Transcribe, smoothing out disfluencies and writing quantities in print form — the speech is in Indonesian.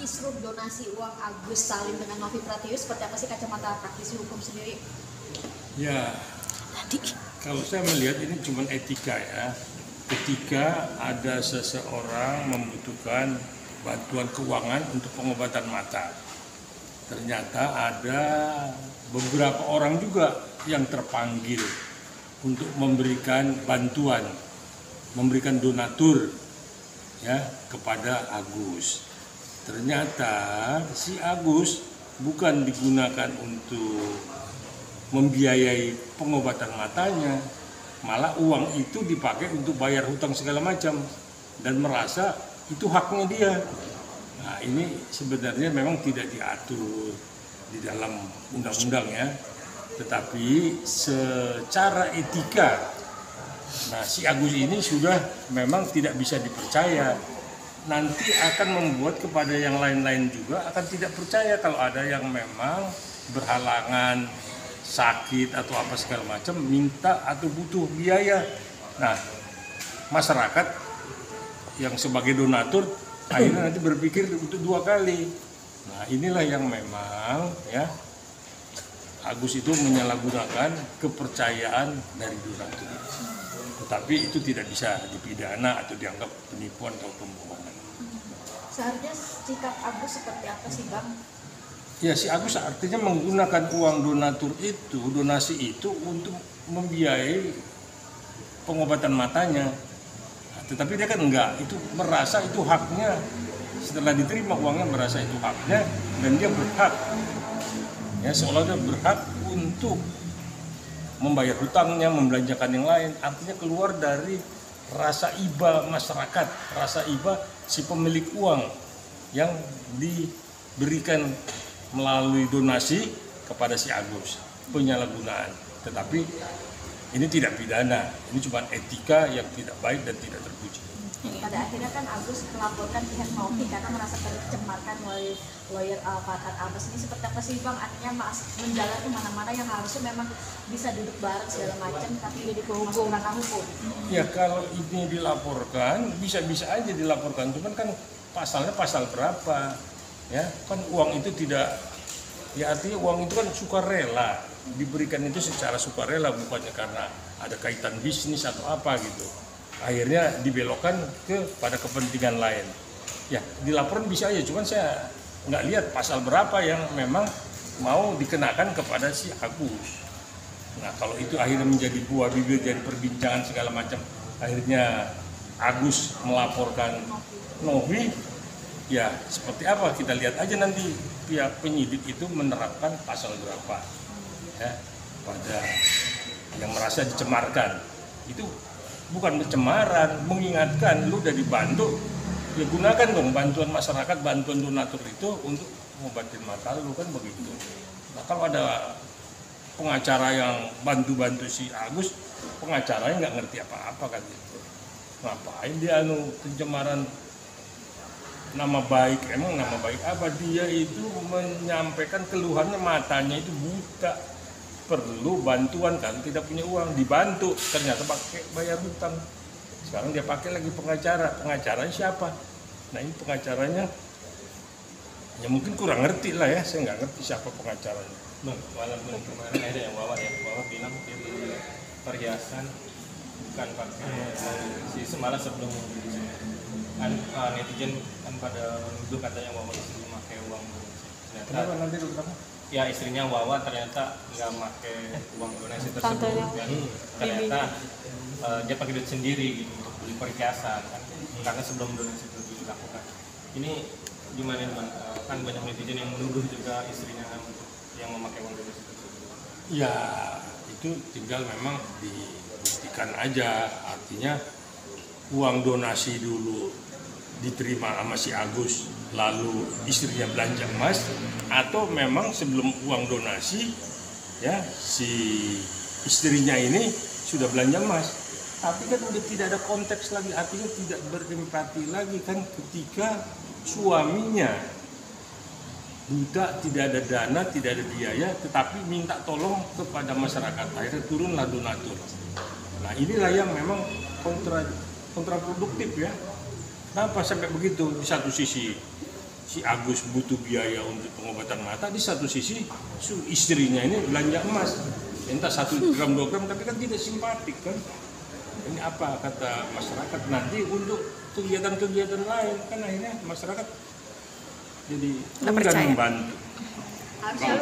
kisruh donasi uang Agus Salim dengan Novi Pratiwi seperti apa sih kacamata praktisi hukum sendiri? Ya, kalau saya melihat ini cuma etika ya. Ketika ada seseorang membutuhkan bantuan keuangan untuk pengobatan mata, ternyata ada beberapa orang juga yang terpanggil untuk memberikan bantuan, memberikan donatur ya kepada Agus. Ternyata si Agus bukan digunakan untuk membiayai pengobatan matanya, malah uang itu dipakai untuk bayar hutang segala macam dan merasa itu haknya dia. Nah, ini sebenarnya memang tidak diatur di dalam undang-undang ya, tetapi secara etika, nah si Agus ini sudah memang tidak bisa dipercaya. Nanti akan membuat kepada yang lain-lain juga akan tidak percaya kalau ada yang memang berhalangan, sakit atau apa segala macam, minta atau butuh biaya. Nah, masyarakat yang sebagai donatur akhirnya nanti berpikir untuk dua kali. Nah, inilah yang memang ya Agus itu menyalahgunakan kepercayaan dari donatur. Tetapi itu tidak bisa dipidana atau dianggap penipuan atau pembohongan. Seharusnya sikap Agus seperti apa sih Bang? Ya, si Agus artinya menggunakan uang donatur itu, donasi itu untuk membiayai pengobatan matanya. Nah, tetapi dia kan enggak, itu merasa itu haknya. Setelah diterima uangnya merasa itu haknya dan dia berhak. Ya, seolah dia berhak untuk membayar hutangnya, membelanjakan yang lain. Artinya keluar dari rasa iba masyarakat, rasa iba si pemilik uang yang diberikan melalui donasi kepada si Agus, penyalahgunaan. Tetapi ini tidak pidana, ini cuma etika yang tidak baik dan tidak terpuji. Pada akhirnya kan Agus melaporkan pihak Novi karena merasa tercemarkan oleh lawyer Farhad Abbas. Ini seperti apa sih Bang? Artinya menjalan kemana-mana yang harusnya memang bisa duduk bareng segala macam, tapi jadi hukum ranah hukum. Ya, kalau ini dilaporkan, bisa-bisa aja dilaporkan, cuman kan pasalnya pasal berapa? Ya, kan uang itu tidak, ya artinya uang itu kan sukarela, diberikan itu secara sukarela, bukannya karena ada kaitan bisnis atau apa gitu. Akhirnya dibelokkan kepada kepentingan lain. Ya, dilaporan bisa aja, cuman saya nggak lihat pasal berapa yang memang mau dikenakan kepada si Agus. Nah, kalau itu akhirnya menjadi buah bibir, jadi perbincangan segala macam, akhirnya Agus melaporkan Novi, ya seperti apa kita lihat aja nanti pihak penyidik itu menerapkan pasal berapa ya pada yang merasa dicemarkan. Itu bukan pencemaran, mengingatkan lu udah dibantu, ya gunakan dong bantuan masyarakat, bantuan donatur itu untuk mengobatin mata lu, kan begitu. Nah, kalau ada pengacara yang bantu-bantu si Agus, pengacaranya nggak ngerti apa-apa kan gitu. Ngapain dia pencemaran nama baik? Emang nama baik apa? Dia itu menyampaikan keluhannya matanya itu buta, perlu bantuan kan, tidak punya uang, dibantu, ternyata pakai bayar hutang. Sekarang dia pakai lagi pengacara. Pengacaranya siapa? Nah, ini pengacaranya ya mungkin kurang ngerti lah ya, saya nggak ngerti siapa pengacaranya. Bang, walaupun kemarin ada yang bawa bilang itu perhiasan bukan pakai si semalam sebelum kan netizen kan pada menuduh katanya Wawa istri memakai uang donasi. Kenapa nanti lu kenapa? Ya, istrinya Wawa ternyata nggak pakai uang donasi tersebut kan. Ternyata dia pakai duit sendiri gitu untuk beli perhiasan kan, karena sebelum donasi itu dilakukan. Ini gimana Bang? Kan banyak netizen yang menuduh juga istrinya untuk yang memakai uang donasi tersebut. Ya, itu tinggal memang dibuktikan aja. Artinya uang donasi dulu diterima sama si Agus, lalu istrinya belanja emas, atau memang sebelum uang donasi ya si istrinya ini sudah belanja emas. Tapi kan udah tidak ada konteks lagi, artinya tidak berempati lagi kan ketika suaminya buta, tidak ada dana, tidak ada biaya, tetapi minta tolong kepada masyarakat, akhirnya turunlah donatur. Nah, inilah yang memang kontraproduktif ya. Kenapa sampai begitu? Di satu sisi si Agus butuh biaya untuk pengobatan mata, di satu sisi istrinya ini belanja emas, entah 1 gram 2 gram, tapi kan tidak simpatik kan. Ini apa kata masyarakat nanti untuk kegiatan-kegiatan lain, kan akhirnya masyarakat jadi enggan membantu. Harusnya